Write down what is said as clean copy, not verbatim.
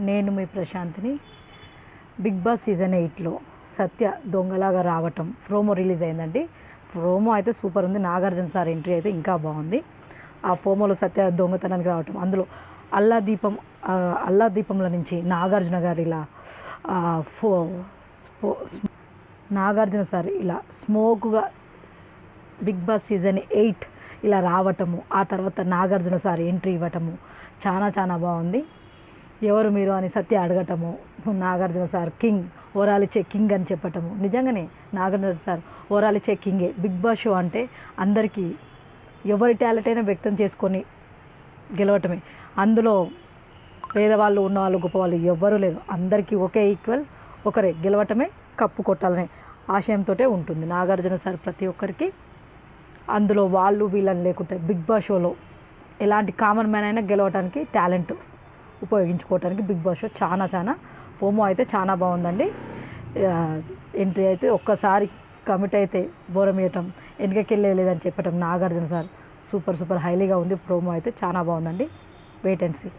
నేను మీ ప్రశాంత్ని. Big boss season 8లో సత్య దొంగలాగా రావటం ప్రోమో రిలీజ్ అయిందండి. ప్రోమో అయితే సూపర్ ఉంది. నాగార్జున సార్ ఎంట్రీ అయితే ఇంకా బాగుంది. ఆ ప్రోమోలో సత్య దొంగతనానికి రావటం, అందులో అల్లా దీపంలో నుంచి నాగార్జున గారు ఇలా నాగార్జున సార్ ఇలా స్మోక్గా బిగ్ బాస్ సీజన్ 8 ఇలా రావటము, ఆ తర్వాత నాగార్జున సార్ ఎంట్రీ ఇవ్వటము చాలా బాగుంది. ఎవరు మీరు అని సత్య అడగటము, నాగార్జున సార్ కింగ్, ఓరాలిచ్చే కింగ్ అని చెప్పటము. నిజంగానే నాగార్జున సార్ ఓరాలిచ్చే కింగే. బిగ్ బాస్ షో అంటే అందరికీ ఎవరి టాలెంట్ అయినా వ్యక్తం చేసుకొని గెలవటమే. అందులో పేదవాళ్ళు, ఉన్నవాళ్ళు, గొప్పవాళ్ళు ఎవ్వరూ లేరు. అందరికీ ఒకే ఈక్వల్, ఒకరే గెలవటమే, కప్పు కొట్టాలనే ఆశయంతో ఉంటుంది నాగార్జున సార్ ప్రతి ఒక్కరికి. అందులో వాళ్ళు వీళ్ళని లేకుంటే బిగ్ బాస్ షోలో ఎలాంటి కామన్ మ్యాన్ అయినా గెలవడానికి టాలెంట్ ఉపయోగించుకోవడానికి బిగ్ బాస్ షో చాలా ఫోమో అయితే చాలా బాగుందండి. ఎంట్రీ అయితే ఒక్కసారి కమిట్ అయితే బోరమేయటం, వెనకకెళ్ళే లేదని చెప్పటం నాగార్జున సార్ సూపర్ హైలీగా ఉంది. ప్రోమో అయితే చాలా బాగుందండి. Wait and see.